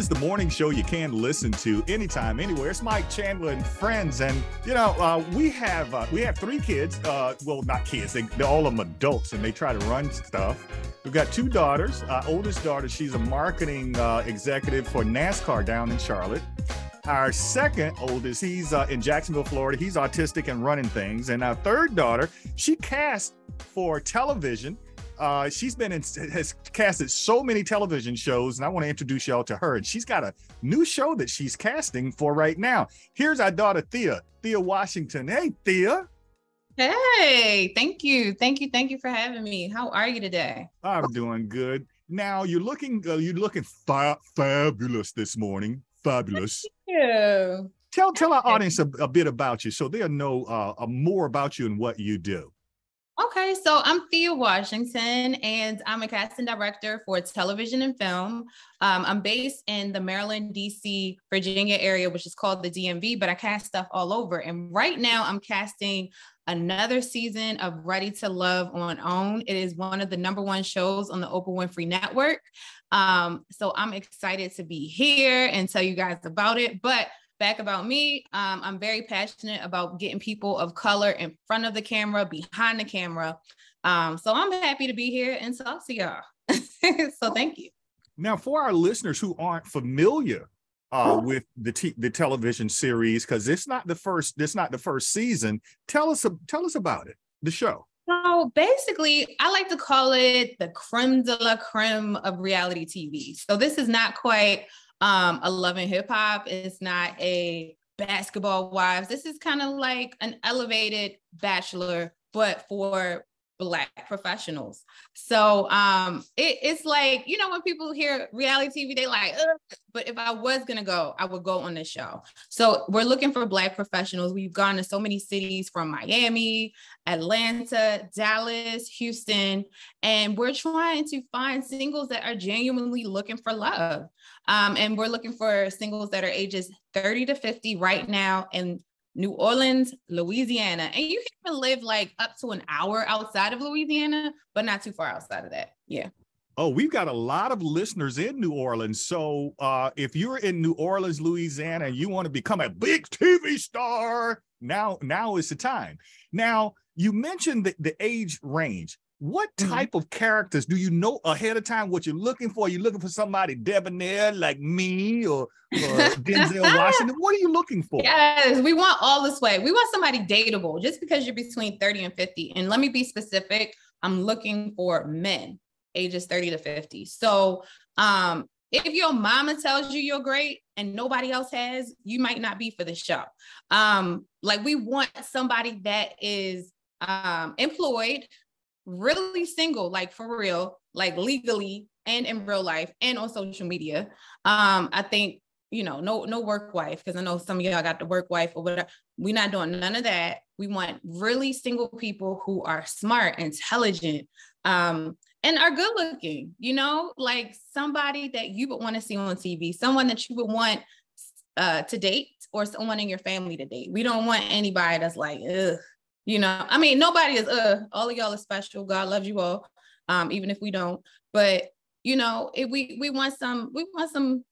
The morning show you can listen to anytime, anywhere. It's Mike Chandler and friends, and you know we have 3 kids. Well, not kids; they're all of them adults, and they try to run stuff. We've got 2 daughters. Oldest daughter, she's a marketing executive for NASCAR down in Charlotte. Our second oldest, he's in Jacksonville, Florida. He's autistic and running things. And our third daughter, she casts for television. Has casted so many television shows, and I want to introduce y'all to her. And she's got a new show that she's casting for right now. Here's our daughter, Thea Washington. Hey, Thea. Hey, thank you for having me. How are you today? I'm doing good. Now you're looking fabulous this morning. Fabulous. Thank you. Tell our audience a bit about you, so they'll know more about you and what you do. Okay, so I'm Thea Washington, and I'm a casting director for television and film. I'm based in the Maryland, DC, Virginia area, which is called the DMV, but I cast stuff all over. And right now I'm casting another season of Ready to Love on OWN. It is one of the #1 shows on the Oprah Winfrey Network. So I'm excited to be here and tell you guys about it. But back about me, I'm very passionate about getting people of color in front of the camera, behind the camera. So I'm happy to be here and talk to y'all. So thank you. Now, for our listeners who aren't familiar with the television series, because it's not the first season, tell us about it, the show. So basically, I like to call it the creme de la creme of reality TV. So this is not quite a Love and Hip Hop. It's not a Basketball Wives. This is kind of like an elevated Bachelor, but for Black professionals. So it's like, you know, when people hear reality TV, they like, ugh. But if I was gonna go, I would go on this show. So we're looking for Black professionals. We've gone to so many cities, from Miami, Atlanta, Dallas, Houston, and we're trying to find singles that are genuinely looking for love. And we're looking for singles that are ages 30 to 50 right now in New Orleans, Louisiana. And you can even live like up to an hour outside of Louisiana, but not too far outside of that. Yeah. Oh, we've got a lot of listeners in New Orleans. So if you're in New Orleans, Louisiana, and you want to become a big TV star, now is the time. Now, you mentioned the age range. What type of characters do you know ahead of time what you're looking for? Are you looking for somebody debonair like me or Denzel Washington? What are you looking for? Yes, we want all this way. We want somebody dateable just because you're between 30 and 50. And let me be specific. I'm looking for men ages 30 to 50. So if your mama tells you you're great and nobody else has, you might not be for the show. Like we want somebody that is employed, really single, like for real, like legally and in real life and on social media. I think, you know, no work wife, because I know some of y'all got the work wife or whatever. We're not doing none of that. We want really single people who are smart, intelligent, and are good looking, you know, like somebody that you would want to see on TV, someone that you would want to date, or someone in your family to date. We don't want anybody that's like, ugh. You know, I mean, nobody is, all of y'all are special. God loves you all, even if we don't. But, you know, if we want some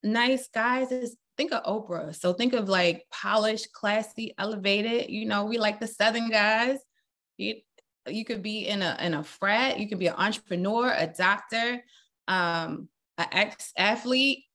nice guys. Think of Oprah. So think of like polished, classy, elevated. You know, we like the Southern guys. You could be in a frat. You could be an entrepreneur, a doctor, an ex-athlete.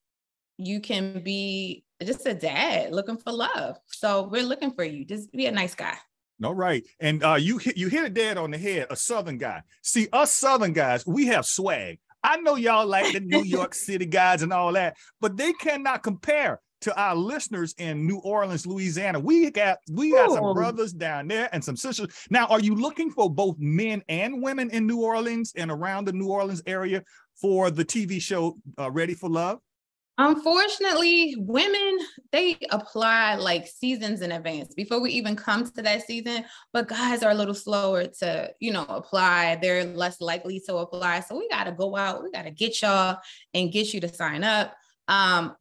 You can be just a dad looking for love. So we're looking for you. Just be a nice guy. All right. And you hit it dead on the head, a Southern guy. See, us Southern guys, we have swag. I know y'all like the New York City guys and all that, but they cannot compare to our listeners in New Orleans, Louisiana. We got some brothers down there and some sisters. Now, are you looking for both men and women in New Orleans and around the New Orleans area for the TV show Ready for Love? Unfortunately, women, they apply like seasons in advance before we even come to that season. But guys are a little slower to, apply. They're less likely to apply. So we got to go out. We got to get y'all and get you to sign up. No,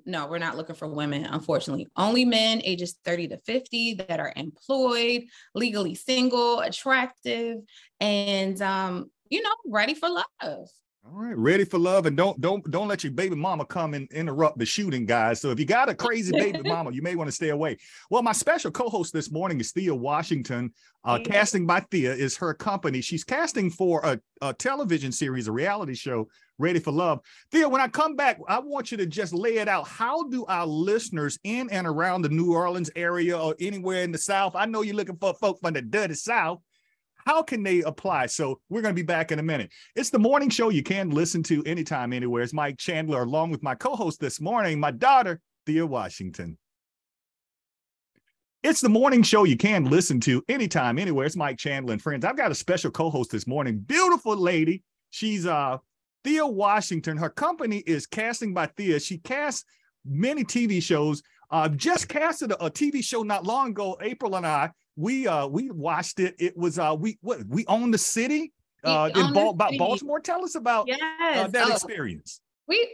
we're not looking for women, unfortunately. Only men ages 30 to 50 that are employed, legally single, attractive, and ready for love. All right, ready for love, and don't let your baby mama come and interrupt the shooting, guys. So if you got a crazy baby mama, you may want to stay away. Well, my special co-host this morning is Thea Washington. Casting by Thea is her company. She's casting for a television series, a reality show, Ready for Love. Thea, when I come back, I want you to just lay it out. How do our listeners in and around the New Orleans area or anywhere in the South? I know you're looking for folk from the dirty South. How can they apply? So we're going to be back in a minute. It's the morning show you can listen to anytime, anywhere. It's Mike Chandler, along with my co-host this morning, my daughter, Thea Washington. It's the morning show you can listen to anytime, anywhere. It's Mike Chandler and friends. I've got a special co-host this morning, beautiful lady. She's Thea Washington. Her company is Casting by Thea. She casts many TV shows. Just casted a TV show not long ago. April and I, we watched it. It was we own the city in Baltimore. Tell us about that experience.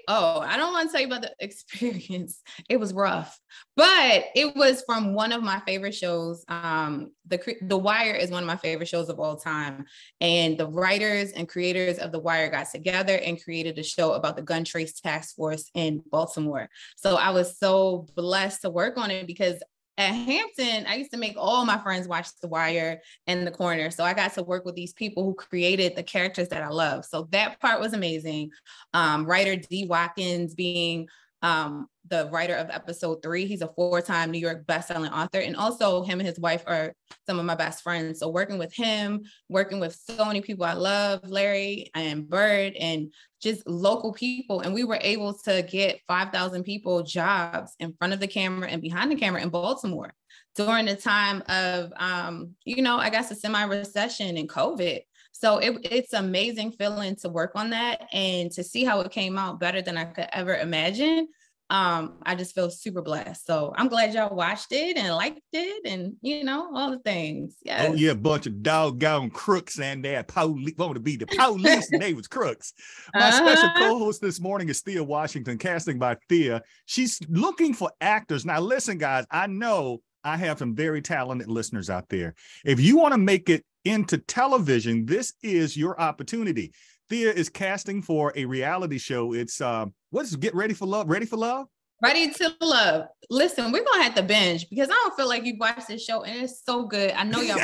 I don't want to tell you about the experience. It was rough, but it was from one of my favorite shows. The Wire is one of my favorite shows of all time. And the writers and creators of The Wire got together and created a show about the gun trace task force in Baltimore. So I was so blessed to work on it because at Hampton, I used to make all my friends watch The Wire and The Corner. So I got to work with these people who created the characters that I love. So that part was amazing. Writer D. Watkins being the writer of episode 3. He's a 4-time New York bestselling author. And also him and his wife are some of my best friends. So working with him, working with so many people I love, Larry and Bird, and just local people. And we were able to get 5,000 people jobs in front of the camera and behind the camera in Baltimore during the time of, I guess a semi-recession and COVID. So it's amazing feeling to work on that and to see how it came out better than I could ever imagine. I just feel super blessed. So I'm glad y'all watched it and liked it and, all the things. Yes. Oh, yeah, a bunch of doggone crooks and their police wanted to be the police and they was crooks. My special co-host this morning is Thea Washington, Casting by Thea. She's looking for actors. Now, listen, guys, I know I have some very talented listeners out there. If you want to make it into television, this is your opportunity. Thea is casting for a reality show. It's what's Get Ready for Love? Ready for Love? Ready to Love. Listen, we're gonna have to binge because I don't feel like you've watched this show and it's so good. I know y'all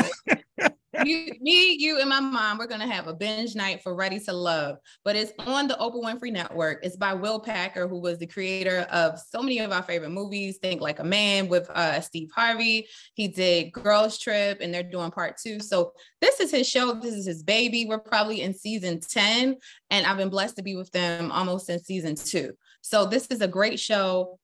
you and my mom, we're gonna have a binge night for Ready to Love, but it's on the Oprah Winfrey Network. It's by Will Packer, who was the creator of so many of our favorite movies. Think Like a Man with Steve Harvey. He did Girls Trip, and they're doing part 2. So this is his show. This is his baby. We're probably in season 10, and I've been blessed to be with them almost in season 2. So this is a great show.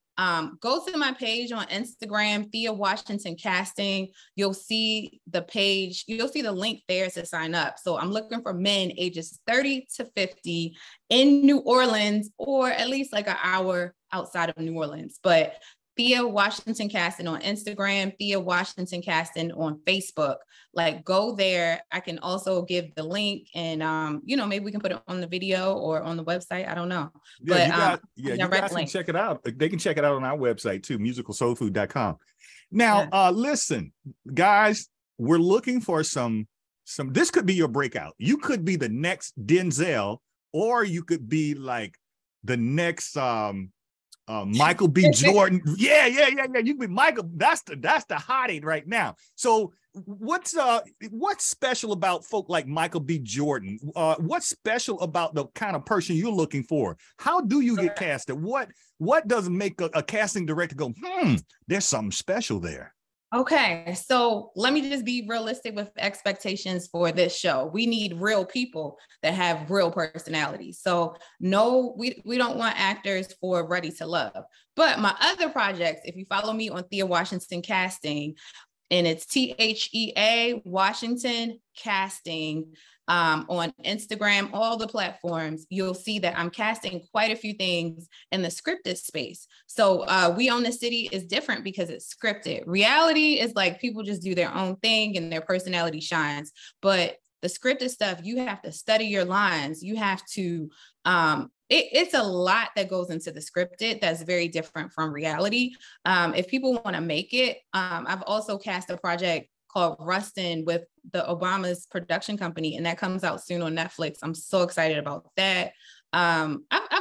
Go to my page on Instagram, Thea Washington Casting. You'll see the page. You'll see the link there to sign up. So I'm looking for men ages 30 to 50 in New Orleans, or at least like an hour outside of New Orleans. But Thea Washington Casting on Instagram, Thea Washington Casting on Facebook. Like, go there. I can also give the link and, maybe we can put it on the video or on the website. I don't know. Yeah, you guys can check it out. They can check it out on our website too, musicalsoulfood.com. Now, listen, guys, we're looking for some, this could be your breakout. You could be the next Denzel, or you could be like the next, Michael B. Jordan. Yeah. You can be Michael. That's the hottie right now. So what's special about folk like Michael B. Jordan? What's special about the kind of person you're looking for? How do you get casted? What does make a casting director go, there's something special there? Okay, so let me just be realistic with expectations for this show. We need real people that have real personalities. So no, we don't want actors for Ready to Love. But my other projects, if you follow me on Thea Washington Casting, and it's THEA Washington Casting on Instagram, all the platforms, you'll see that I'm casting quite a few things in the scripted space. So We Own the City is different because it's scripted. Reality is like people just do their own thing and their personality shines. But the scripted stuff, you have to study your lines. You have to it's a lot that goes into the scripted that's very different from reality. If people want to make it, I've also cast a project called Rustin with the Obama's production company, and that comes out soon on Netflix. I'm so excited about that. I've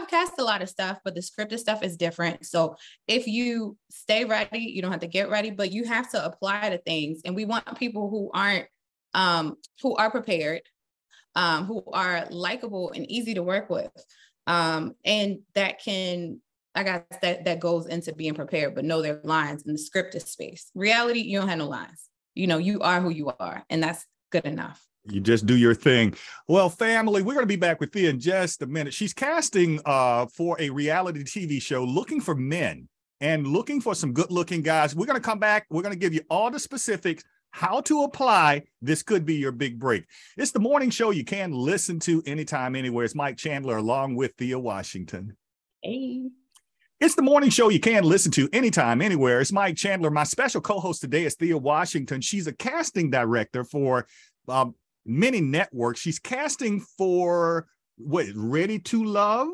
cast a lot of stuff, but the scripted stuff is different. So if you stay ready, you don't have to get ready, but you have to apply to things. And we want people who are prepared, who are likable and easy to work with. And that can, I guess that goes into being prepared, but know their lines in the scripted space. Reality, you don't have no lines. You are who you are, and that's good enough. You just do your thing. Well, family, we're going to be back with Thea in just a minute. She's casting for a reality TV show, looking for men and looking for some good-looking guys. We're going to come back. We're going to give you all the specifics, how to apply. This could be your big break. It's the morning show you can listen to anytime, anywhere. It's Mike Chandler along with Thea Washington. Hey. It's the morning show you can listen to anytime, anywhere. It's Mike Chandler. My special co-host today is Thea Washington. She's a casting director for many networks. She's casting for Ready to Love?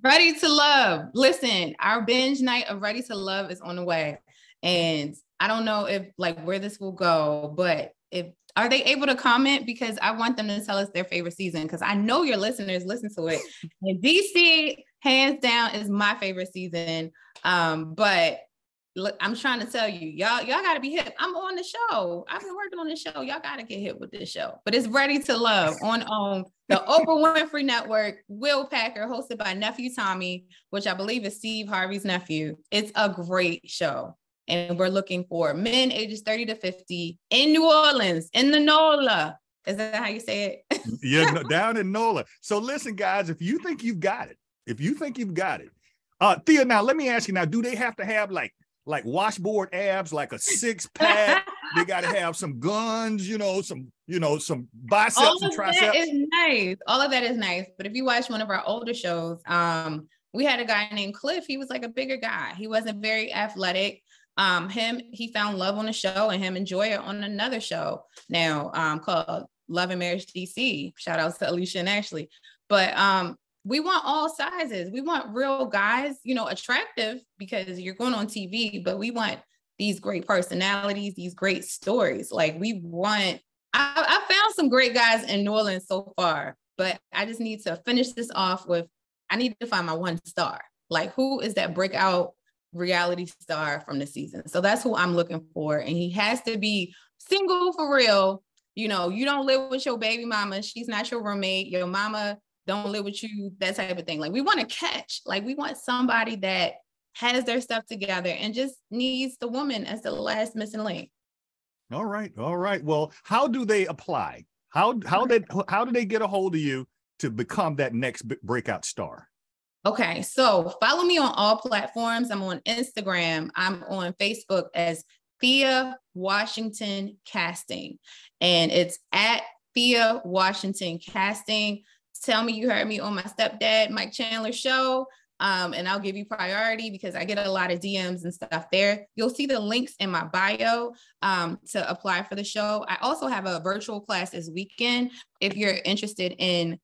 Ready to Love. Listen, our binge night of Ready to Love is on the way. And I don't know if where this will go, but are they able to comment? Because I want them to tell us their favorite season, because I know your listeners listen to it. And DC, hands down, is my favorite season. But look, I'm trying to tell you, y'all got to be hip. I'm on the show. I've been working on the show. Y'all got to get hip with this show. But it's Ready to Love on the Oprah Winfrey Network. Will Packer, hosted by nephew Tommy, which I believe is Steve Harvey's nephew. It's a great show. And we're looking for men ages 30 to 50 in New Orleans, in the NOLA. Is that how you say it? Yeah, down in NOLA. So listen, guys, if you think you've got it, Thea, now let me ask you now, do they have to have like washboard abs, like a six-pack? They got to have some guns, some biceps and triceps. That is nice. All of that is nice. But if you watch one of our older shows, we had a guy named Cliff. He was like a bigger guy. He wasn't very athletic. He found love on the show, and him and Joya on another show now called Love and Marriage DC. Shout out to Alicia and Ashley. But we want all sizes. We want real guys, attractive, because you're going on TV, but we want these great personalities, these great stories. I found some great guys in New Orleans so far, but I just need to finish this off with, I need to find my one star. Who is that breakout reality star from the season? So that's who I'm looking for. And he has to be single for real. You don't live with your baby mama. She's not your roommate. Your mama don't live with you, that type of thing. We want to catch, we want somebody that has their stuff together and just needs the woman as the last missing link. All right. Well, how do they apply? How do they get a hold of you to become that next breakout star? Okay, so follow me on all platforms. I'm on Instagram. I'm on Facebook as Thea Washington Casting, and it's at Thea Washington Casting. Tell me you heard me on my stepdad Mike Chandler show, and I'll give you priority because I get a lot of DMs and stuff there. You'll see the links in my bio to apply for the show. I also have a virtual class this weekend if you're interested in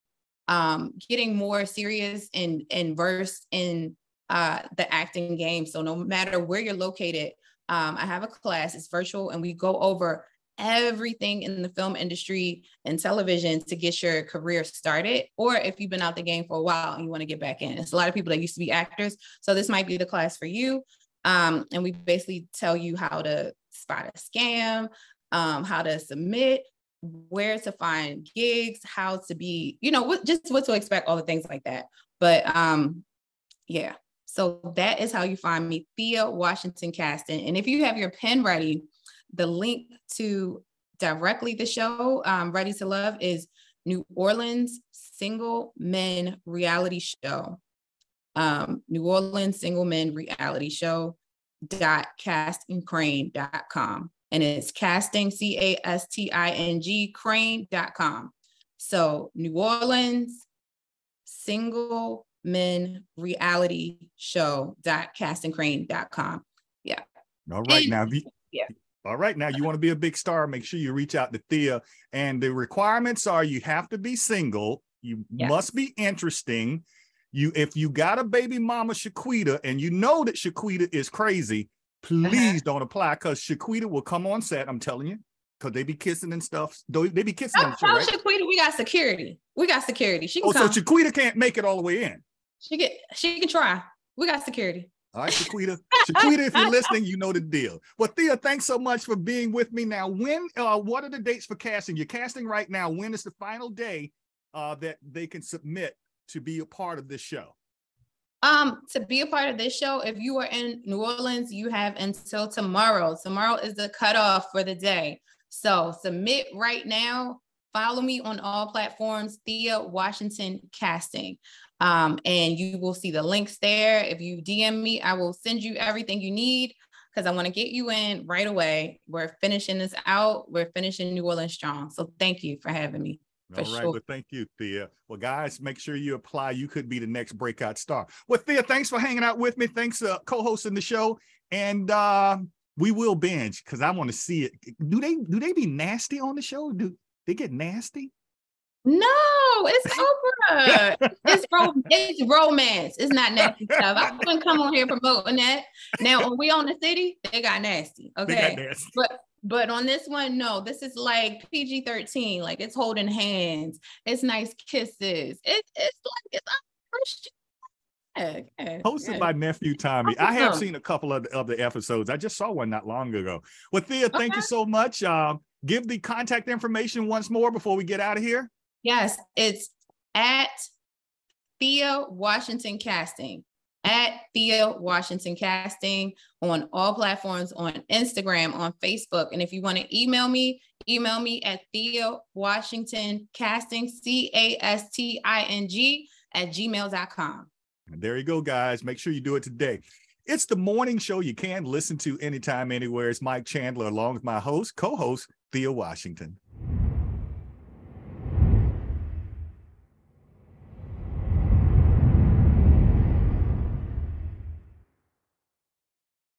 getting more serious and versed in the acting game. So no matter where you're located, I have a class. It's virtual, and we go over everything in the film industry and television to get your career started, or if you've been out the game for a while and you want to get back in. It's a lot of people that used to be actors, so this might be the class for you. And we basically tell you how to spot a scam, how to submit, where to find gigs, how to be, what to expect, all the things like that. But yeah, so that is how you find me, Thea Washington Casting. And if you have your pen ready, the link to directly the show, Ready to Love, is New Orleans Single Men Reality Show. New Orleans Single Men Reality Show .castingcrane.com. And it's casting, CASTING, crane.com. So New Orleans Single Men Reality Show .castingcrane.com. Yeah. All right. Yeah. All right. Now, you want to be a big star, make sure you reach out to Thea. And the requirements are you have to be single. You must be interesting. if you got a baby mama Shaquita and you know that Shaquita is crazy, please don't apply, because Shaquita will come on set. I'm telling you, because they be kissing and stuff. They be kissing on the show, right? Shaquita, we got security. She can come. So Shaquita can't make it all the way in. She can try. We got security. All right, Shaquita. Shaquita, if you're listening, you know the deal. Well, Thea, thanks so much for being with me. Now, what are the dates for casting? You're casting right now. When is the final day that they can submit to be a part of this show? To be a part of this show, if you are in New Orleans, you have until tomorrow. Tomorrow is the cutoff for the day. So submit right now. Follow me on all platforms, Thea Washington Casting. And you will see the links there. If you DM me, I will send you everything you need, because I want to get you in right away. We're finishing this out. We're finishing New Orleans strong. So thank you for having me. All right. Well, thank you, Thea. Well, guys, make sure you apply. You could be the next breakout star. Well, Thea, thanks for hanging out with me. Thanks for co-hosting the show. And we will binge, because I want to see it. Do they be nasty on the show? Do they get nasty? No, it's Oprah. It's romance. It's not nasty stuff. I wouldn't come on here promoting that. Now, when we on the city, they got nasty. Okay. They got nasty. But on this one, no, this is like PG-13. Like, it's holding hands. It's nice kisses. It's Hosted by nephew Tommy. I have seen a couple of the episodes. I just saw one not long ago. Well, Thea, thank you so much. Give the contact information once more before we get out of here. Yes, it's at Thea Washington Casting. At Thea Washington Casting on all platforms, on Instagram, on Facebook. And if you want to email me at Thea Washington Casting, CASTING @gmail.com. And there you go, guys. Make sure you do it today. It's the morning show you can listen to anytime, anywhere. It's Mike Chandler along with my co-host, Thea Washington.